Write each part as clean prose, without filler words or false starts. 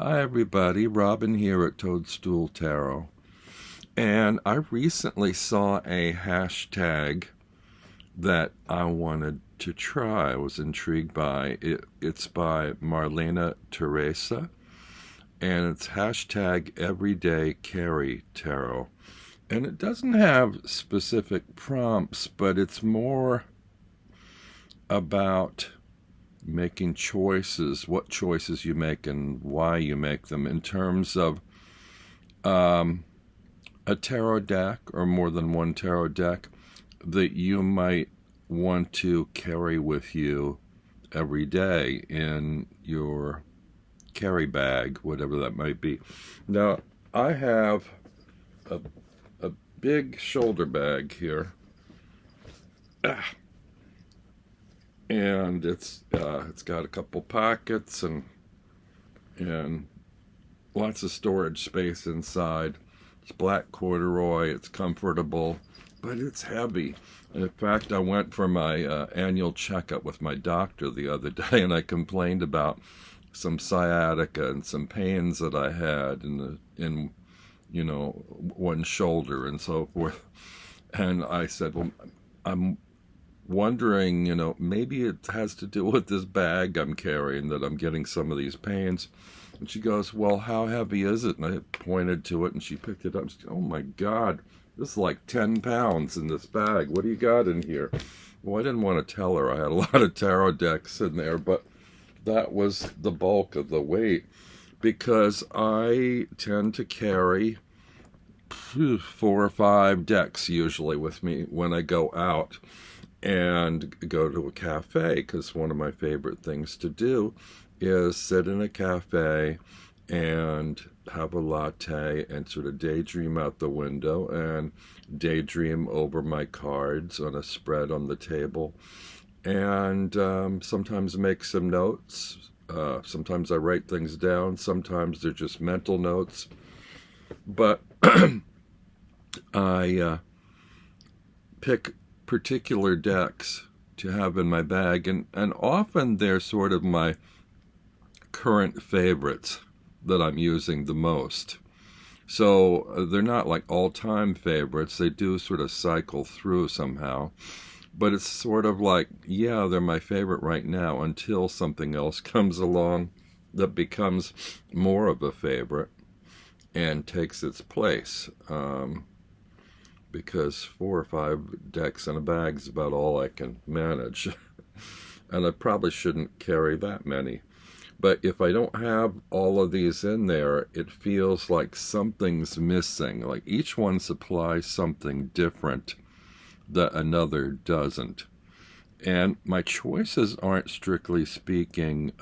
Hi everybody, Robin here at Toadstool Tarot. And I recently saw a hashtag that I wanted to try. I was intrigued by it. It's by Marlene Theresa, and it's hashtag Everyday Carry Tarot. And it doesn't have specific prompts, but it's more about making choices, what choices you make and why you make them in terms of um, a tarot deck or more than one tarot deck that you might want to carry with you every day in your carry bag, whatever that might be. Now, I have a, a big shoulder bag here. And it's got a couple pockets and lots of storage space inside. It's black corduroy. It's comfortable, but it's heavy. In fact, I went for my annual checkup with my doctor the other day, and I complained about some sciatica and some pains that I had in one shoulder and so forth. And I said, well, I'm wondering, maybe it has to do with this bag I'm carrying that I'm getting some of these pains. And she goes, well, how heavy is it? And I pointed to it, and she picked it up. She said, oh my God, this is like 10 pounds in this bag. What do you got in here? Well, I didn't want to tell her. I had a lot of tarot decks in there, but that was the bulk of the weight because I tend to carry 4 or 5 decks usually with me when I go out and go to a cafe, because one of my favorite things to do is sit in a cafe and have a latte and sort of daydream out the window and daydream over my cards on a spread on the table, and sometimes make some notes. Sometimes I write things down. Sometimes they're just mental notes. But I pick particular decks to have in my bag, and often they're sort of my current favorites that I'm using the most. So they're not like all-time favorites. They do sort of cycle through somehow, but it's sort of like, yeah, they're my favorite right now until something else comes along that becomes more of a favorite and takes its place. Because 4 or 5 decks in a bag is about all I can manage. And I probably shouldn't carry that many. But if I don't have all of these in there, it feels like something's missing. Like each one supplies something different that another doesn't. And my choices aren't, strictly speaking,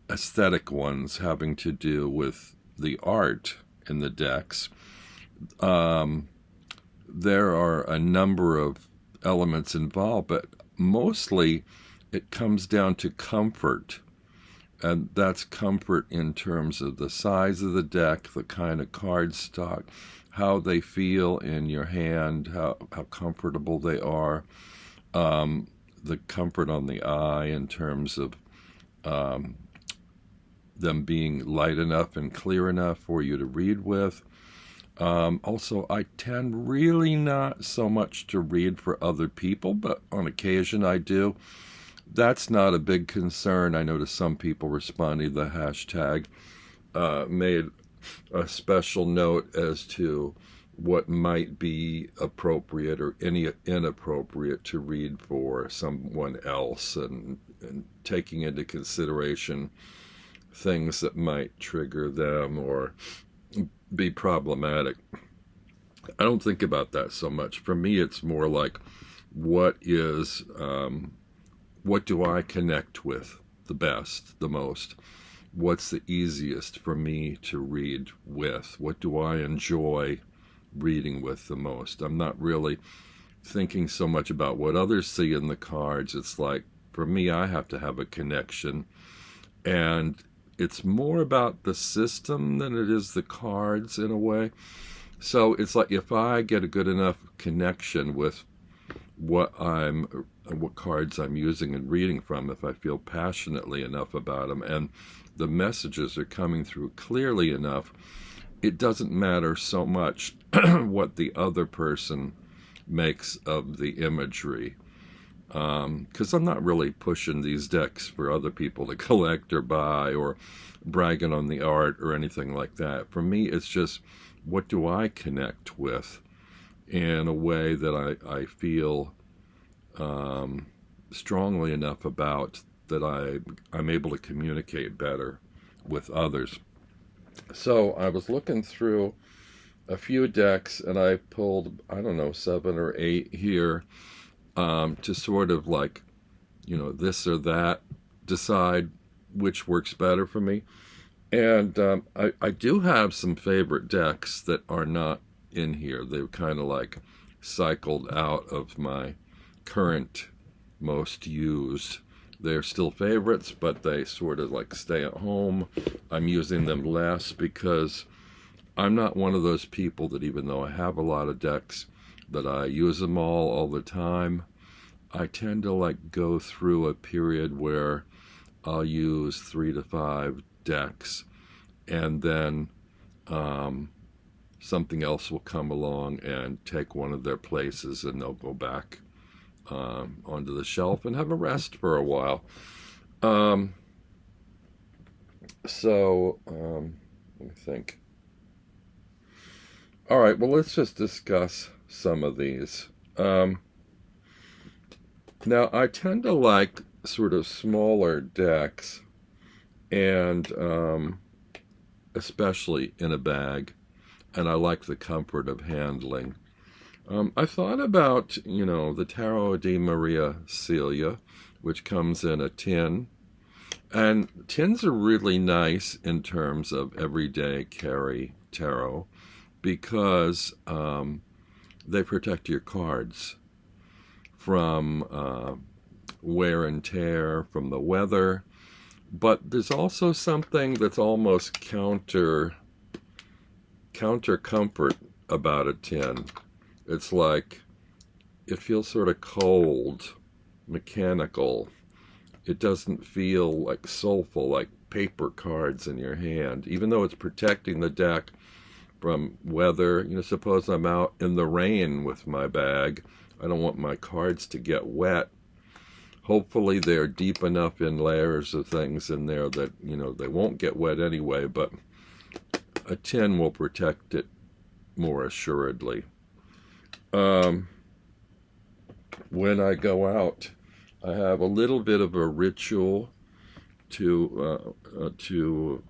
aesthetic ones having to do with the art in the decks. There are a number of elements involved, but mostly it comes down to comfort. And that's comfort in terms of the size of the deck, the kind of card stock, how they feel in your hand, how comfortable they are, the comfort on the eye in terms of them being light enough and clear enough for you to read with. Also, I tend really not so much to read for other people, but on occasion I do. That's not a big concern. I noticed some people responding to the hashtag made a special note as to what might be appropriate or any inappropriate to read for someone else, and taking into consideration things that might trigger them or be problematic. I don't think about that so much. For me, it's more like, what do I connect with the best, the most? What's the easiest for me to read with? What do I enjoy reading with the most? I'm not really thinking so much about what others see in the cards. It's like, for me, I have to have a connection, and it's more about the system than it is the cards in a way. So it's like, if I get a good enough connection with what cards I'm using and reading from, if I feel passionately enough about them and the messages are coming through clearly enough, it doesn't matter so much what the other person makes of the imagery. Because I'm not really pushing these decks for other people to collect or buy or bragging on the art or anything like that. For me, it's just, what do I connect with in a way that I feel strongly enough about, that I'm able to communicate better with others. So I was looking through a few decks and I pulled, I don't know, 7 or 8 here, to sort of like, this or that, decide which works better for me. And I do have some favorite decks that are not in here. They've kind of like cycled out of my current most used. They're still favorites, but they sort of like stay at home. I'm using them less because I'm not one of those people that, even though I have a lot of decks, that I use them all the time. I tend to like go through a period where I'll use 3 to 5 decks, and then something else will come along and take one of their places, and they'll go back onto the shelf and have a rest for a while. Let me think. All right, well, let's just discuss some of these. Now, I tend to like sort of smaller decks, and especially in a bag, and I like the comfort of handling. I thought about, the Tarot di Maria Celia, which comes in a tin. And tins are really nice in terms of everyday carry tarot, because they protect your cards from wear and tear, from the weather. But there's also something that's almost counter comfort about a tin. It's like, it feels sort of cold, mechanical. It doesn't feel like soulful, like paper cards in your hand, even though it's protecting the deck from weather. Suppose I'm out in the rain with my bag. I don't want my cards to get wet. Hopefully they're deep enough in layers of things in there that, they won't get wet anyway, but a tin will protect it more assuredly. When I go out, I have a little bit of a ritual to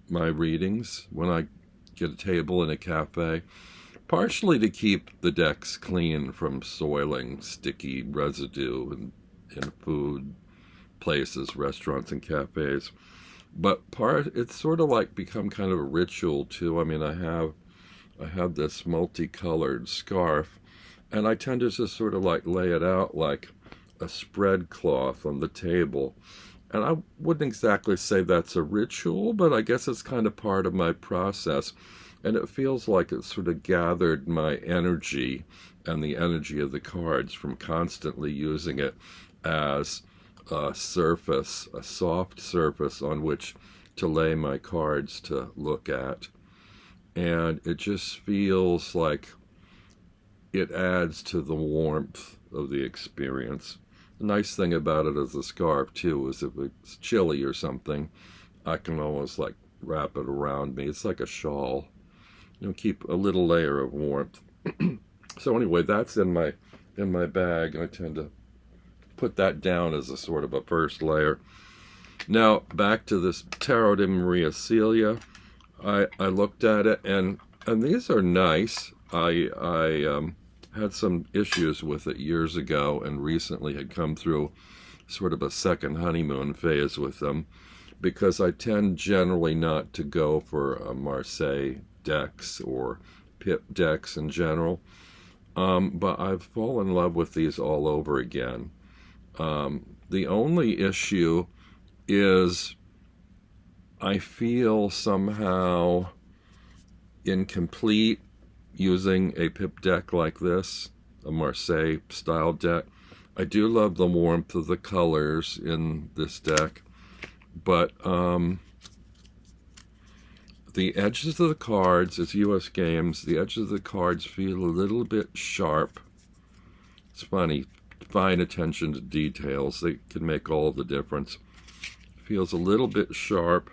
my readings when I get a table in a cafe, partially to keep the decks clean from soiling sticky residue in food places, restaurants and cafes. But it's sort of like become kind of a ritual too. I mean, I have this multicolored scarf, and I tend to just sort of like lay it out like a spread cloth on the table. And I wouldn't exactly say that's a ritual, but I guess it's kind of part of my process. And it feels like it sort of gathered my energy and the energy of the cards from constantly using it as a surface, a soft surface on which to lay my cards to look at. And it just feels like it adds to the warmth of the experience. The nice thing about it as a scarf, too, is if it's chilly or something, I can almost like wrap it around me. It's like a shawl. Keep a little layer of warmth. So anyway, that's in my bag, and I tend to put that down as a sort of a first layer. Now, back to this Tarot di Maria Celia. I looked at it, and these are nice. I had some issues with it years ago, and recently had come through sort of a second honeymoon phase with them, because I tend generally not to go for Marseille decks or pip decks in general. But I've fallen in love with these all over again. The only issue is I feel somehow incomplete using a pip deck like this. a Marseille style deck. I do love the warmth of the colors in this deck, but the edges of the cards, it's US Games, the edges of the cards feel a little bit sharp. It's funny, fine attention to details, they can make all the difference. Feels a little bit sharp.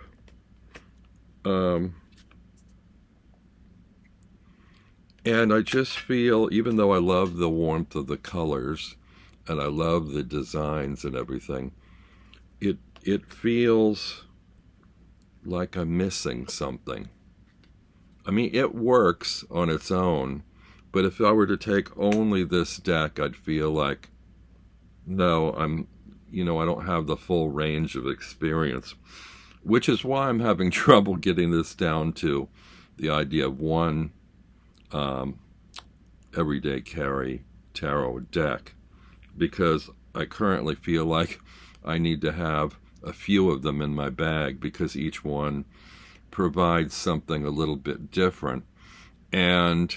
And I just feel, even though I love the warmth of the colors and I love the designs and everything, it feels like I'm missing something. I mean, it works on its own, but if I were to take only this deck, I'd feel like, no, I don't have the full range of experience, which is why I'm having trouble getting this down to the idea of one everyday carry tarot deck, because I currently feel like I need to have a few of them in my bag because each one provides something a little bit different. And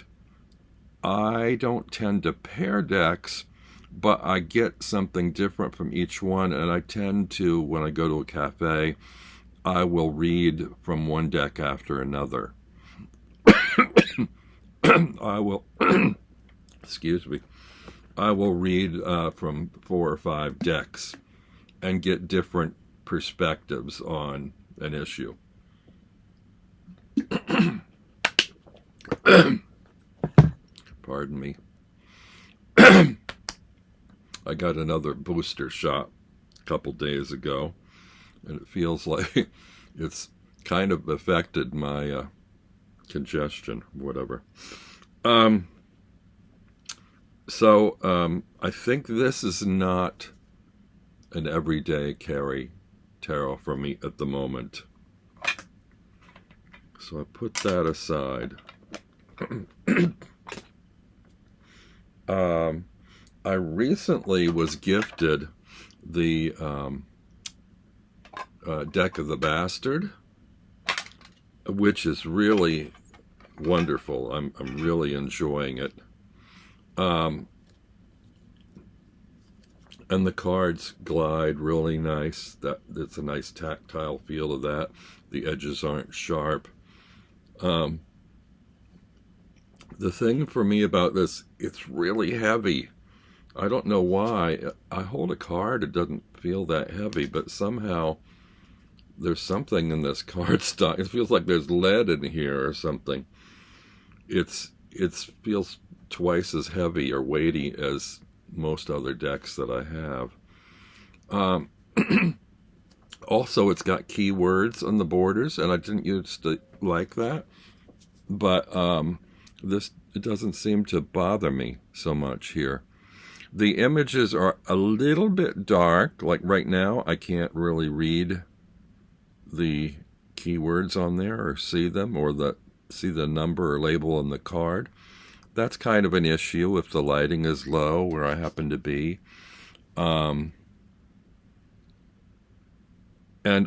I don't tend to pair decks, but I get something different from each one, and I tend to, when I go to a cafe, I will read from one deck after another. I will, excuse me, I will read from 4 or 5 decks and get different perspectives on an issue. Pardon me. I got another booster shot a couple days ago, and it feels like it's kind of affected my congestion, whatever. So I think this is not an everyday carry tarot for me at the moment. So I put that aside. I recently was gifted the Deck of the Bastard, which is really wonderful. I'm really enjoying it. And the cards glide really nice. It's a nice tactile feel of that. The edges aren't sharp. The thing for me about this, it's really heavy. I don't know why. I hold a card, it doesn't feel that heavy, but somehow there's something in this cardstock. It feels like there's lead in here or something. It feels twice as heavy or weighty as most other decks that I have. Also, it's got keywords on the borders, and I didn't used to like that, but it doesn't seem to bother me so much here. The images are a little bit dark. Like right now, I can't really read the keywords on there or see them, or see the number or label on the card. That's kind of an issue if the lighting is low where I happen to be. And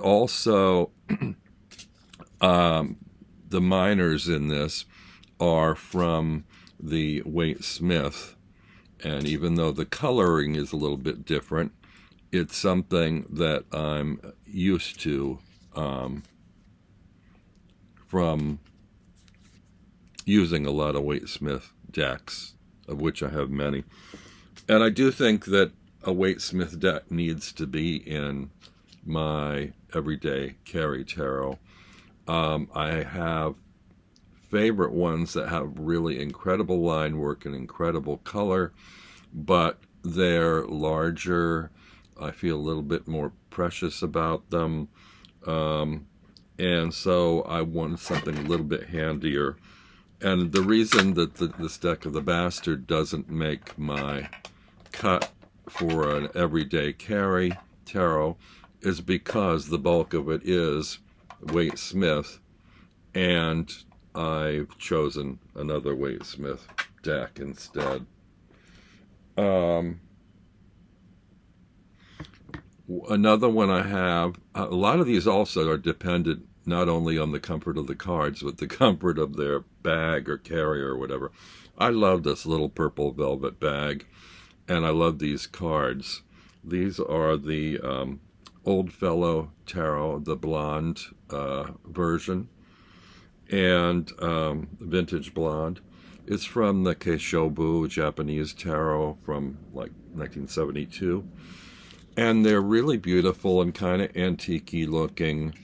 also, the minors in this are from the Waite Smith. And even though the coloring is a little bit different, it's something that I'm used to from using a lot of Waite Smith decks, of which I have many. And I do think that a Waite Smith deck needs to be in my everyday carry tarot. I have favorite ones that have really incredible line work and incredible color, but they're larger. I feel a little bit more precious about them. And so I wanted something a little bit handier. And the reason that this Deck of the Bastard doesn't make my cut for an everyday carry tarot is because the bulk of it is Waite Smith, and I've chosen another Waite Smith deck instead. Another one I have, a lot of these also are dependent not only on the comfort of the cards, but the comfort of their bag or carrier or whatever. I love this little purple velvet bag, and I love these cards. These are the Old Fellow Tarot, the blonde version, and vintage blonde. It's from the Keishobu Japanese tarot from like 1972. And they're really beautiful and kind of antique-y looking.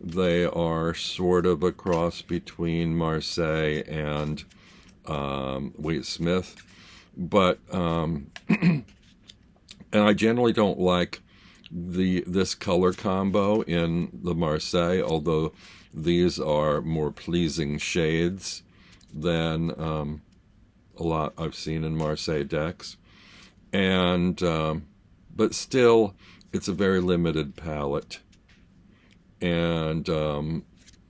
They are sort of a cross between Marseille and Waite Smith. But, and I generally don't like this color combo in the Marseille, although these are more pleasing shades than a lot I've seen in Marseille decks. And but still, it's a very limited palette, and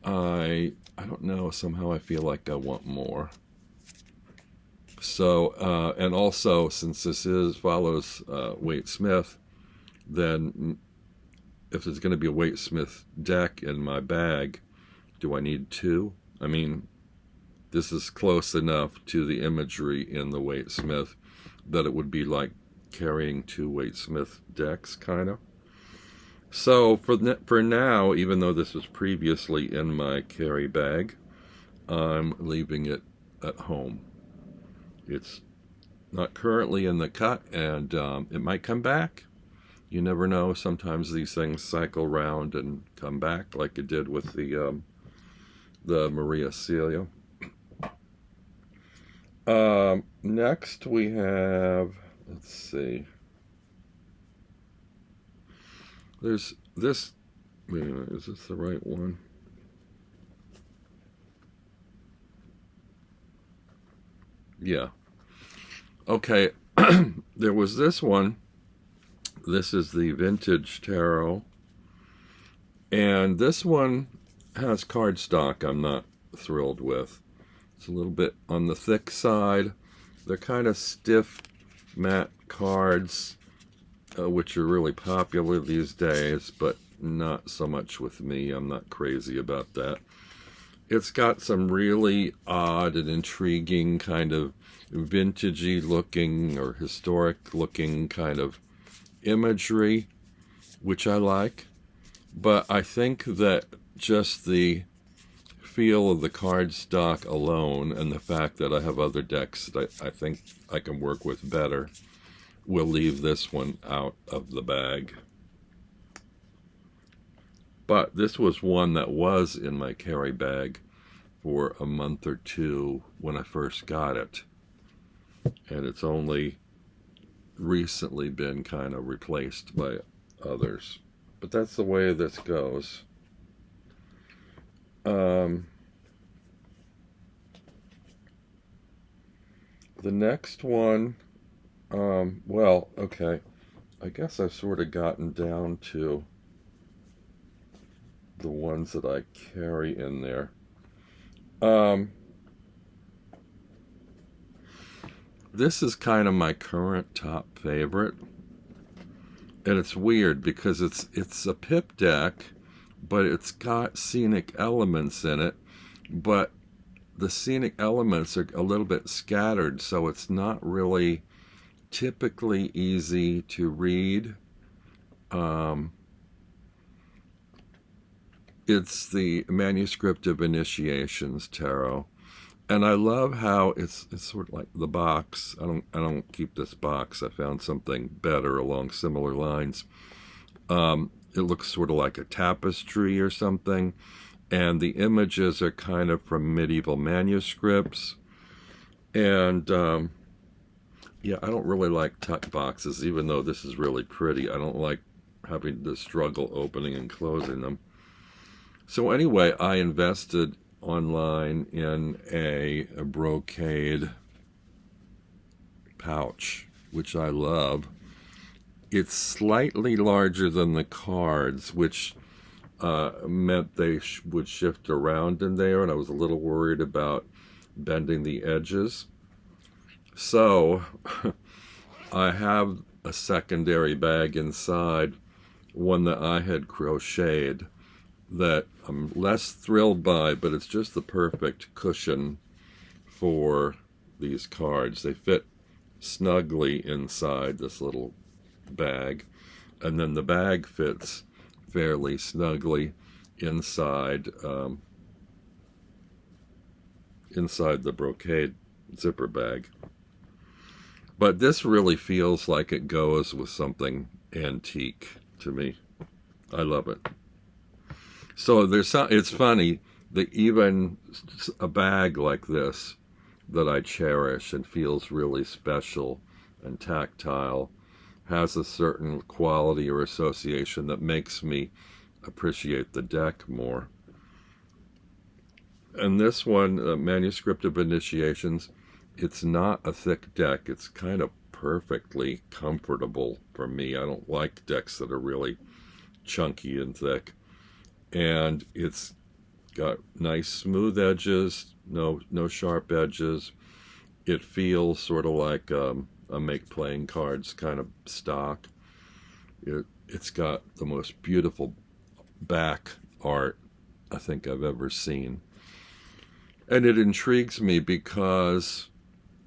I don't know, somehow I feel like I want more. So and also, since this follows Waite Smith, then if there's going to be a Waite Smith deck in my bag, do I need two? I mean, this is close enough to the imagery in the Waite Smith that it would be like carrying two Waite Smith decks, kind of. So for now, even though this was previously in my carry bag, I'm leaving it at home. It's not currently in the cut, and it might come back. You never know. Sometimes these things cycle round and come back, like it did with the Maria Celia. Next we have, let's see, there's this, wait a minute, is this the right one? Yeah. Okay, there was this one. This is the Vintage Tarot, and this one has cardstock I'm not thrilled with. It's a little bit on the thick side. They're kind of stiff, matte cards, which are really popular these days, but not so much with me. I'm not crazy about that. It's got some really odd and intriguing kind of vintagey looking or historic looking kind of imagery, which I like. But I think that just the feel of the cardstock alone and the fact that I have other decks that I think I can work with better will leave this one out of the bag. But this was one that was in my carry bag for a month or two when I first got it. And it's only recently been kind of replaced by others. But that's the way this goes. The next one, well, okay, I guess I've sort of gotten down to the ones that I carry in there. This is kind of my current top favorite, and it's weird because it's a pip deck, but it's got scenic elements in it, but the scenic elements are a little bit scattered, so it's not really typically easy to read. It's the Manuscript of Initiations Tarot, and I love how it's sort of like the box. I don't keep this box. I found something better along similar lines. It looks sort of like a tapestry or something, and the images are kind of from medieval manuscripts. And yeah, I don't really like tuck boxes, even though this is really pretty. I don't like having to struggle opening and closing them. So anyway, I invested online in a brocade pouch, which I love. It's slightly larger than the cards, which meant they would shift around in there, and I was a little worried about bending the edges. So I have a secondary bag inside, one that I had crocheted, that I'm less thrilled by, but it's just the perfect cushion for these cards. They fit snugly inside this little bag, and then the bag fits fairly snugly inside inside the brocade zipper bag. But this really feels like it goes with something antique to me. I love it. So it's funny that even a bag like this that I cherish and feels really special and tactile has a certain quality or association that makes me appreciate the deck more. And this one, Manuscript of Initiations, it's not a thick deck. It's kind of perfectly comfortable for me. I don't like decks that are really chunky and thick. And it's got nice smooth edges, no sharp edges. It feels sort of like a make playing cards kind of stock. It's got the most beautiful back art I think I've ever seen. And it intrigues me because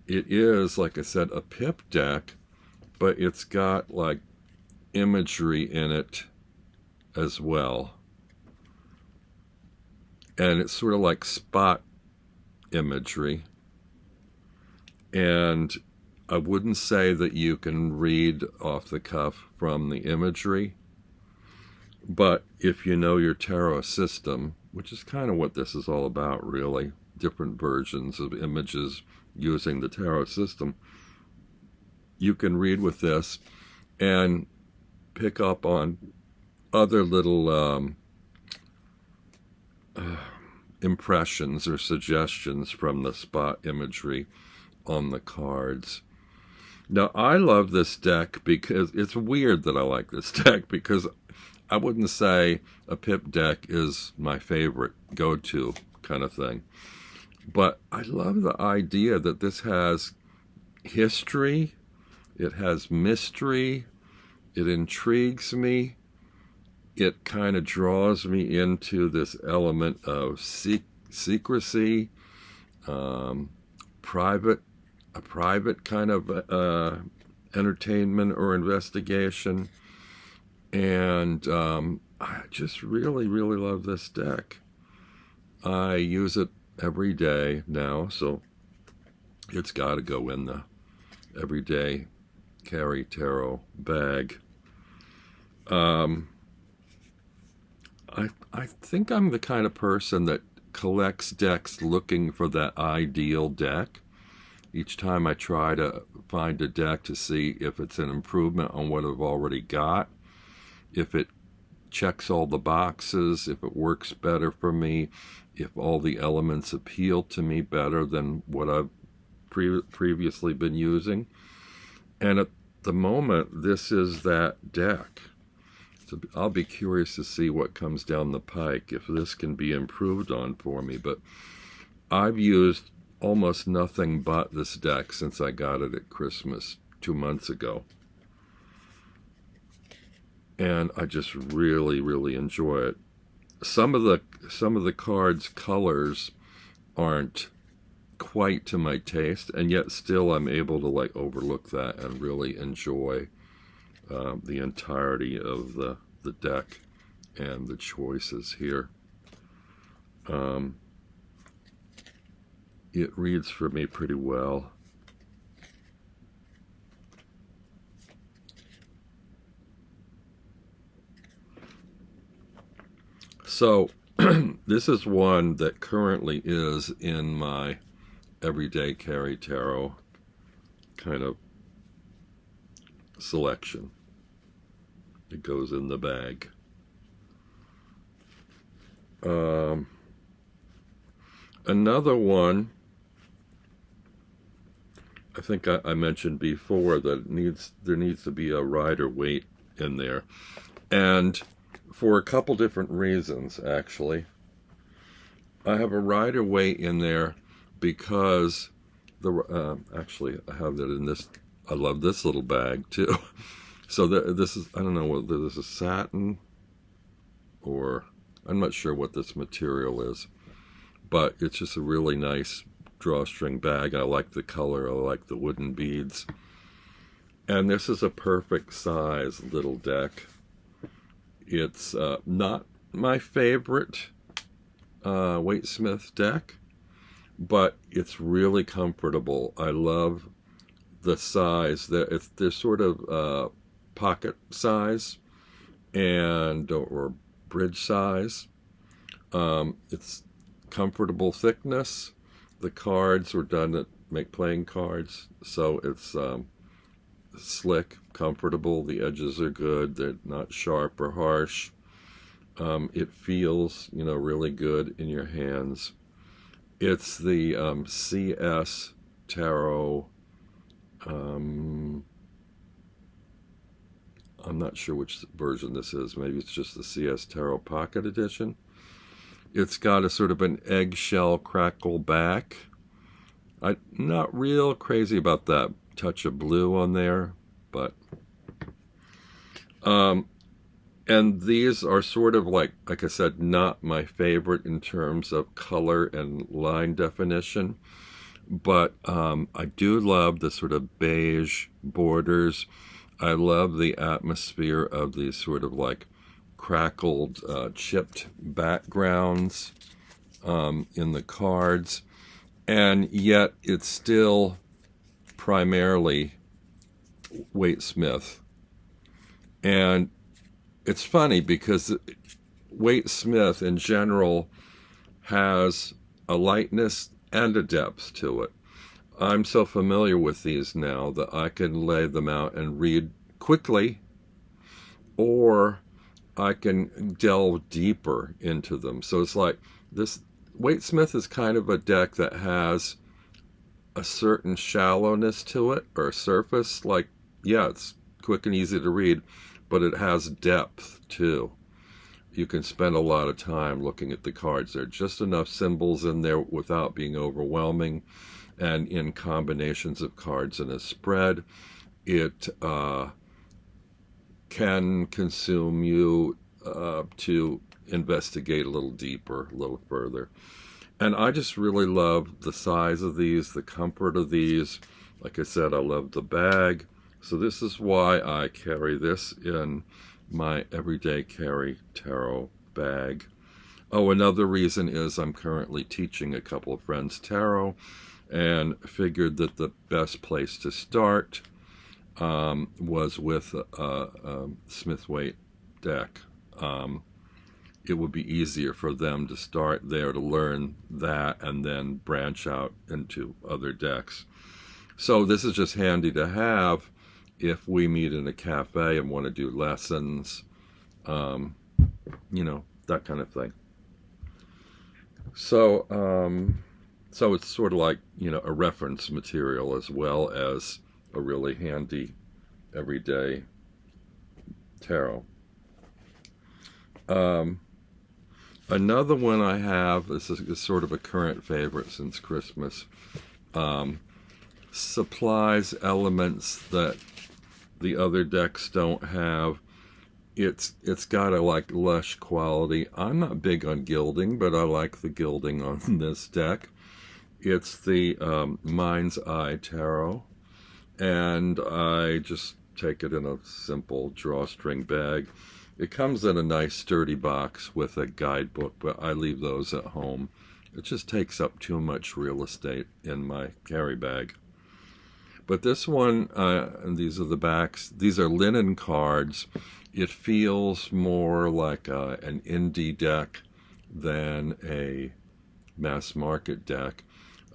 it is, like I said, a pip deck, but it's got like imagery in it as well. And it's sort of like spot imagery. And I wouldn't say that you can read off the cuff from the imagery, but if you know your tarot system, which is kind of what this is all about, really, different versions of images using the tarot system, you can read with this and pick up on other little impressions or suggestions from the spot imagery on the cards. Now, I love this deck because it's weird that I like this deck, because I wouldn't say a pip deck is my favorite go-to kind of thing. But I love the idea that this has history, it has mystery, it intrigues me, it kind of draws me into this element of secrecy, a private kind of entertainment or investigation. And I just really, really love this deck. I use it every day now, so it's got to go in the everyday carry tarot bag. I think I'm the kind of person that collects decks looking for that ideal deck. Each time I try to find a deck to see if it's an improvement on what I've already got, if it checks all the boxes, if it works better for me, if all the elements appeal to me better than what I've previously been using. And at the moment, this is that deck. So I'll be curious to see what comes down the pike, if this can be improved on for me. But I've used almost nothing but this deck since I got it at Christmas 2 months ago. And I just really, really enjoy it. Some of the cards' colors aren't quite to my taste, and yet still I'm able to like overlook that and really enjoy the entirety of the deck and the choices here. It reads for me pretty well. So this is one that currently is in my everyday carry tarot kind of selection. It goes in the bag. Another one, I think I mentioned before that there needs to be a rider weight in there, and for a couple different reasons, actually. I have a rider weight in there because actually I have that in this. I love this little bag too. So this is, I don't know whether this is satin or I'm not sure what this material is, but it's just a really nice drawstring bag. I like the color. I like the wooden beads. And this is a perfect size little deck. It's not my favorite Waite-Smith deck, but it's really comfortable. I love the size. They're sort of pocket size and or bridge size. It's comfortable thickness. The cards were done to make playing cards, so it's slick, comfortable. The edges are good. They're not sharp or harsh. It feels, really good in your hands. It's the CS Tarot. I'm not sure which version this is. Maybe it's just the CS Tarot Pocket Edition. It's got a sort of an eggshell crackle back. I'm not real crazy about that touch of blue on there, but and these are sort of like I said, not my favorite in terms of color and line definition, but I do love the sort of beige borders. I love the atmosphere of these sort of like crackled, chipped backgrounds in the cards, and yet it's still primarily Waite-Smith. And it's funny because Waite-Smith in general has a lightness and a depth to it. I'm so familiar with these now that I can lay them out and read quickly, or I can delve deeper into them. So it's like this Waite-Smith is kind of a deck that has a certain shallowness to it, or a surface. Like, yeah, it's quick and easy to read, but it has depth too. You can spend a lot of time looking at the cards. There are just enough symbols in there without being overwhelming, and in combinations of cards in a spread, it can consume you to investigate a little deeper, a little further. And I just really love the size of these, the comfort of these. Like I said, I love the bag. So this is why I carry this in my everyday carry tarot bag. Oh, another reason is I'm currently teaching a couple of friends tarot, and figured that the best place to start was with a Smith-Waite deck. It would be easier for them to start there to learn that and then branch out into other decks. So this is just handy to have if we meet in a cafe and want to do lessons, that kind of thing. So, so it's sort of like, a reference material as well as a really handy everyday tarot. Another one I have, this is sort of a current favorite since Christmas, supplies elements that the other decks don't have. It's got a lush quality. I'm not big on gilding, but I like the gilding on this deck. It's the Mind's Eye Tarot, and I just take it in a simple drawstring bag. It comes in a nice sturdy box with a guidebook, but I leave those at home. It just takes up too much real estate in my carry bag. But this one, and these are the backs, these are linen cards. It feels more like an indie deck than a mass market deck.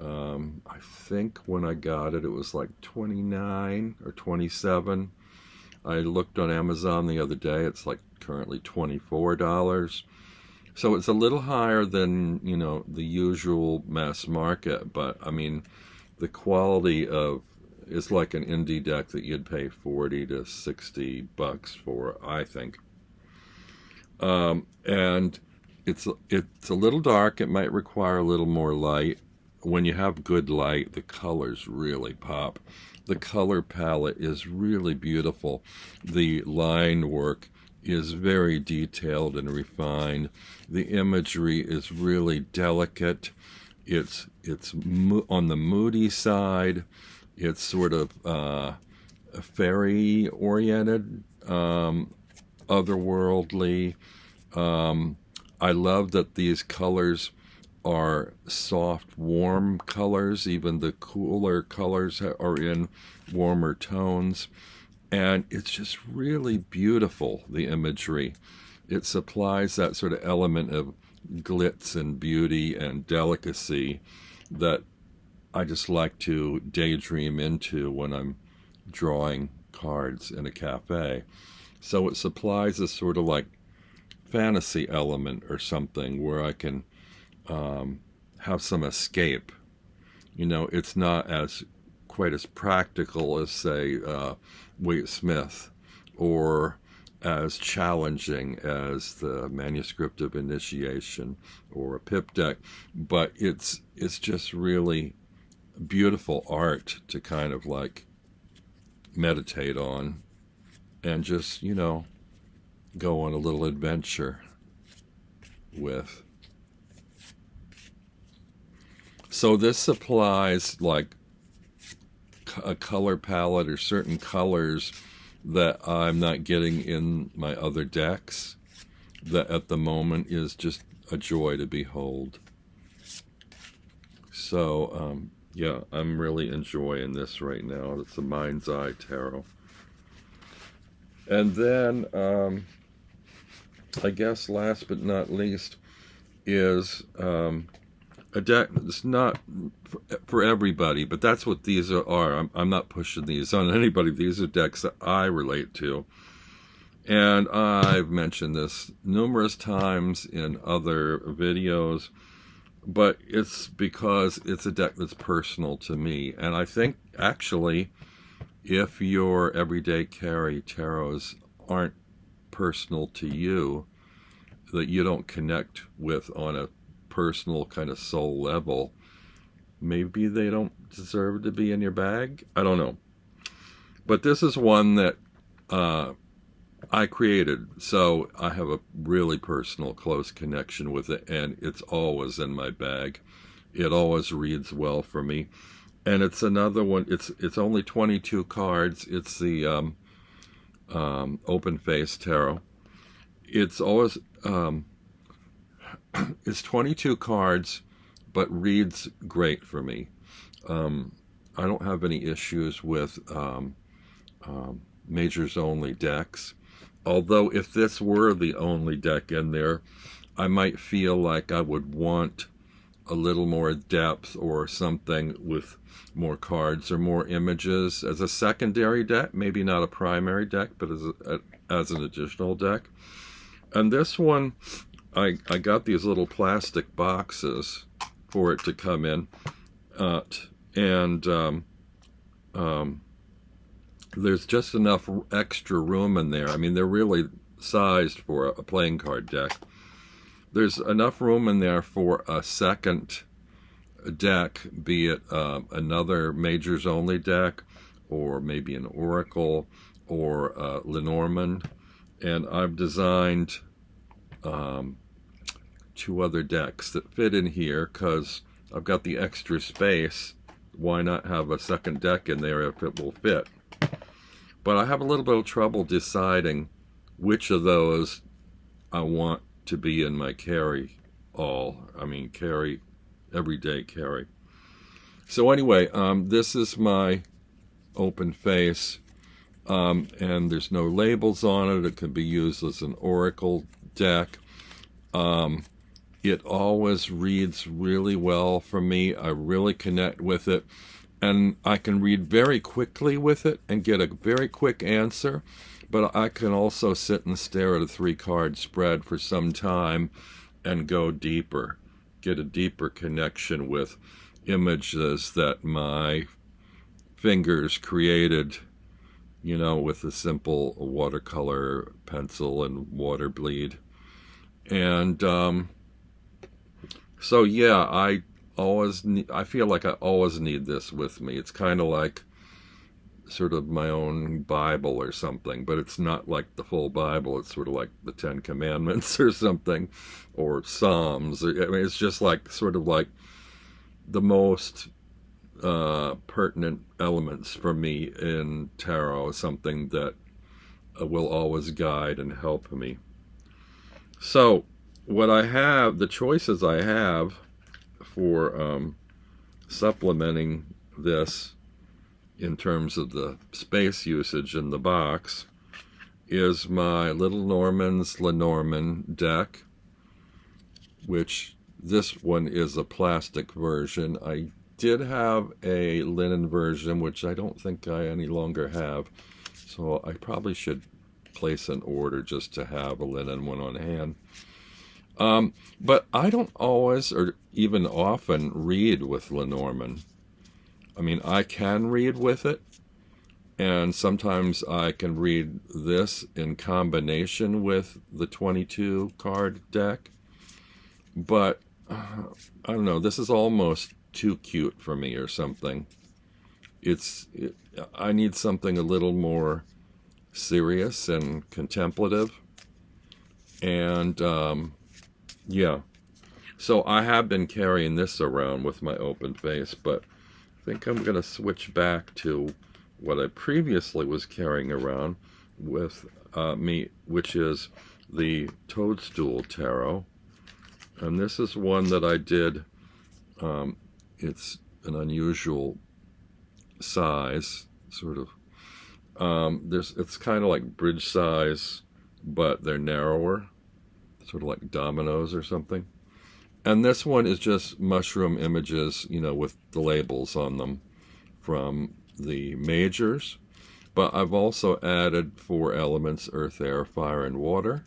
I think when I got it, it was like $29 or $27. I looked on Amazon the other day, it's like currently $24. So it's a little higher than, the usual mass market, but I mean, the quality of is like an indie deck that you'd pay $40 to $60 for, I think. And it's a little dark. It might require a little more light. When you have good light, the colors really pop. The color palette is really beautiful. The line work is very detailed and refined. The imagery is really delicate. It's on the moody side. It's sort of fairy oriented, otherworldly. I love that these colors are soft, warm colors. Even the cooler colors are in warmer tones. And it's just really beautiful, the imagery. It supplies that sort of element of glitz and beauty and delicacy that I just like to daydream into when I'm drawing cards in a cafe. So it supplies a sort of like fantasy element or something where I can have some escape. You know, it's not as quite as practical as, say, Waite Smith, or as challenging as the Manuscript of Initiation or a pip deck, but it's just really beautiful art to kind of like meditate on and just, you know, go on a little adventure with. So this supplies like a color palette or certain colors that I'm not getting in my other decks, that at the moment is just a joy to behold. So yeah, I'm really enjoying this right now. It's the Mind's Eye Tarot. And then I guess last but not least is a deck that's not for everybody, but that's what these are. I'm not pushing these on anybody. These are decks that I relate to. And I've mentioned this numerous times in other videos, but it's because it's a deck that's personal to me. And I think, actually, if your everyday carry tarots aren't personal to you, that you don't connect with on a personal kind of soul level, maybe they don't deserve to be in your bag. I don't know. But this is one that I created, so I have a really personal, close connection with it, and it's always in my bag. It always reads well for me. And it's another one. It's only 22 cards. It's the Open Face Tarot. It's always it's 22 cards, but reads great for me. I don't have any issues with majors only decks. Although if this were the only deck in there, I might feel like I would want a little more depth or something with more cards or more images as a secondary deck, maybe not a primary deck, but as an additional deck. And this one, I got these little plastic boxes for it to come in, and there's just enough extra room in there. I mean, they're really sized for a playing card deck. There's enough room in there for a second deck, be it another majors only deck, or maybe an Oracle, or Lenormand. And I've designed 2 other decks that fit in here because I've got the extra space. Why not have a second deck in there if it will fit? But I have a little bit of trouble deciding which of those I want to be in my carry carry, everyday carry. So anyway, this is my Open Face, and there's no labels on it. It can be used as an Oracle deck. It always reads really well for me. I really connect with it. And I can read very quickly with it and get a very quick answer. But I can also sit and stare at a 3-card spread for some time and go deeper, get a deeper connection with images that my fingers created, you know, with a simple watercolor pencil and water bleed. And so yeah, I feel like I always need this with me. It's kind of like sort of my own Bible or something, but it's not like the full Bible. It's sort of like the Ten Commandments or something, or Psalms. I mean, it's just like sort of like the most pertinent elements for me in tarot, something that will always guide and help me. So what I have, the choices I have for supplementing this in terms of the space usage in the box is my Little Norman's Lenormand deck, which this one is a plastic version. I did have a linen version, which I don't think I any longer have, so I probably should place an order just to have a linen one on hand. But I don't always or even often read with Lenormand. I mean, I can read with it, and sometimes I can read this in combination with the 22 card deck, but I don't know, this is almost too cute for me or something. I need something a little more serious and contemplative, and yeah, so I have been carrying this around with my open face, but I think I'm going to switch back to what I previously was carrying around with me, which is the Toadstool Tarot. And this is one that I did. It's an unusual size, sort of. It's kind of like bridge size, but they're narrower, sort of like dominoes or something. And this one is just mushroom images, you know, with the labels on them from the majors. But I've also added 4 elements: earth, air, fire, and water.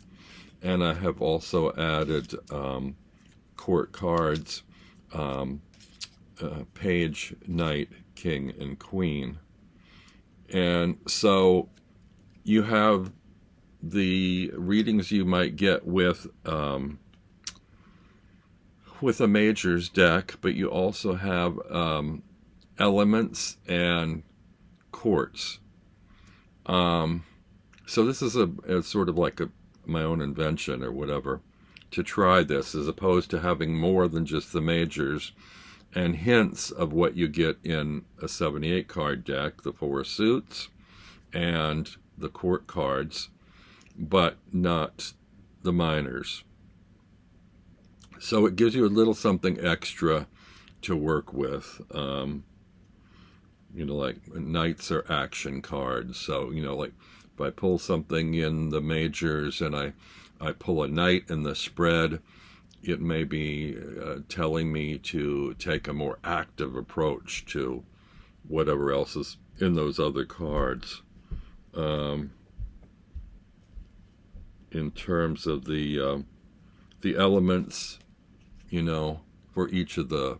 And I have also added court cards, page, knight, king, and queen. And so you have the readings you might get with a majors deck, but you also have elements and courts. So this is a sort of like my own invention or whatever to try this, as opposed to having more than just the majors and hints of what you get in a 78 card deck, the 4 suits and the court cards, but not the minors. So it gives you a little something extra to work with. You know, like knights are action cards. So, you know, like if I pull something in the majors and I pull a knight in the spread, it may be telling me to take a more active approach to whatever else is in those other cards. In terms of the elements, you know, for each of the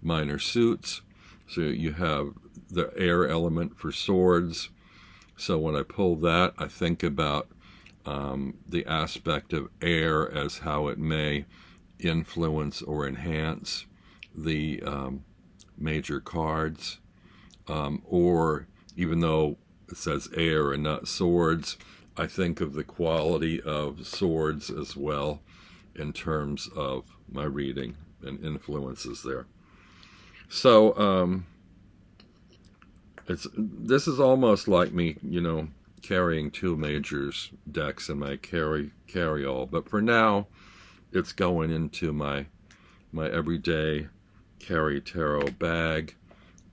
minor suits. So you have the air element for swords. So when I pull that, I think about the aspect of air as how it may influence or enhance the major cards. Or even though it says air and not swords, I think of the quality of swords as well in terms of my reading and influences there. So this is almost like me, you know, carrying 2 majors decks in my carry-all. But for now, it's going into my everyday carry tarot bag,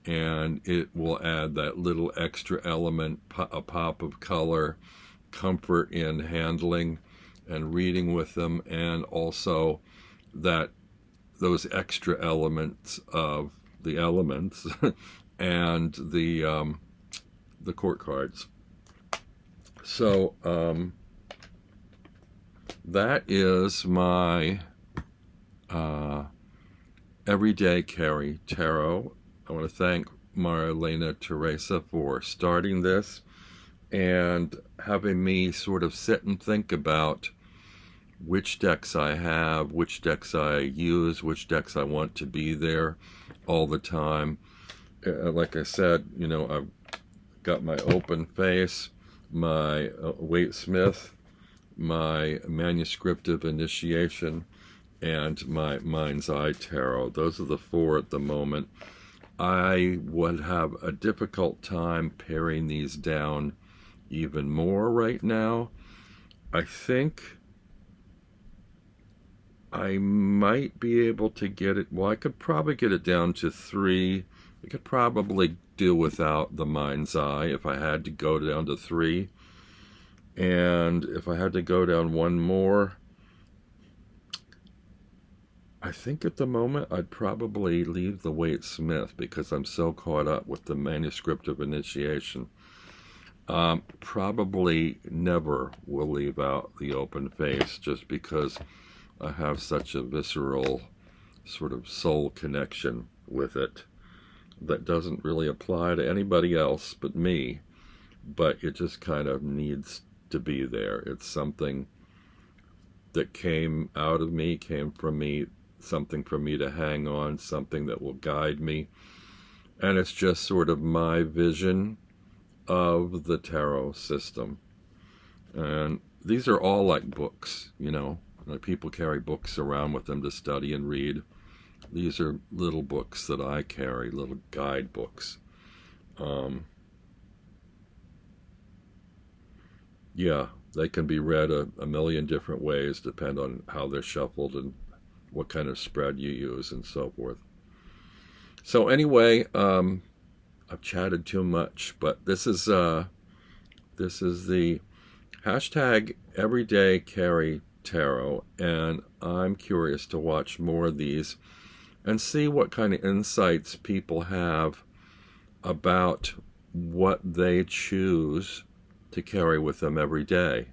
and it will add that little extra element, a pop of color, comfort in handling and reading with them, and also those extra elements of the elements and the court cards. So that is my everyday carry tarot. I want to thank Marlene Theresa for starting this and having me sort of sit and think about which decks I have, which decks I use, which decks I want to be there all the time. Like I said, you know, I've got my open face, my Waite Smith, my manuscript of initiation, and my mind's eye tarot. Those are the 4 at the moment. I would have a difficult time paring these down even more right now. I think I might be able to get it, well, I could probably get it down to 3. I could probably do without the mind's eye if I had to go down to 3. And if I had to go down 1 more, I think at the moment I'd probably leave the Waite Smith because I'm so caught up with the manuscript of initiation. Probably never will leave out the open face just because I have such a visceral sort of soul connection with it that doesn't really apply to anybody else but me, but it just kind of needs to be there. It's something that came out of me, came from me, something for me to hang on, something that will guide me. And it's just sort of my vision of the tarot system. And these are all like books, you know. Like people carry books around with them to study and read. These are little books that I carry, little guidebooks. Yeah, they can be read a million different ways, depend on how they're shuffled and what kind of spread you use and so forth. So anyway, I've chatted too much, but this is the hashtag Everyday Carry Tarot, and I'm curious to watch more of these and see what kind of insights people have about what they choose to carry with them every day.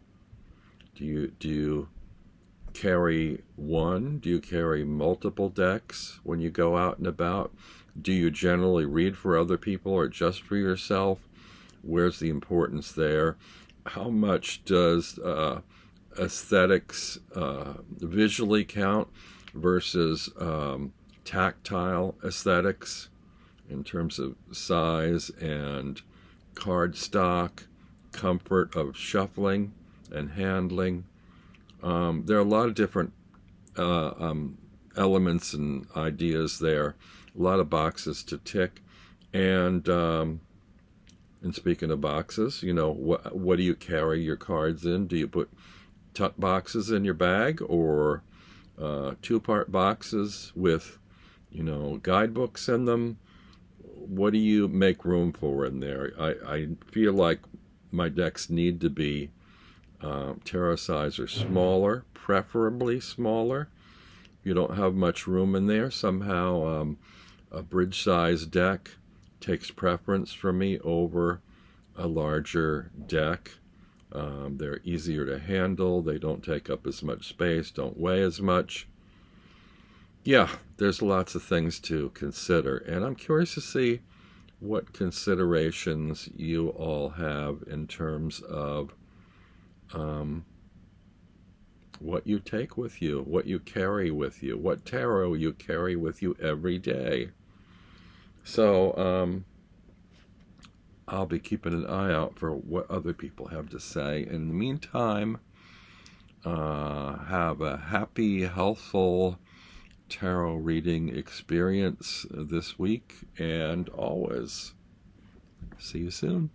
Do you carry one? Do you carry multiple decks when you go out and about? Do you generally read for other people or just for yourself? Where's the importance there? How much does aesthetics visually count versus tactile aesthetics in terms of size and cardstock, comfort of shuffling and handling? There are a lot of different elements and ideas there, a lot of boxes to tick. And speaking of boxes, you know, what do you carry your cards in? Do you put tuck boxes in your bag, or 2-part boxes with, you know, guidebooks in them? What do you make room for in there? I feel like my decks need to be tarot size or smaller, preferably smaller. If you don't have much room in there, somehow a bridge size deck takes preference for me over a larger deck. They're easier to handle, they don't take up as much space, don't weigh as much. Yeah, there's lots of things to consider, and I'm curious to see what considerations you all have in terms of what you take with you, what you carry with you, what tarot you carry with you every day. So I'll be keeping an eye out for what other people have to say. In the meantime, have a happy, healthful tarot reading experience this week, and always. See you soon.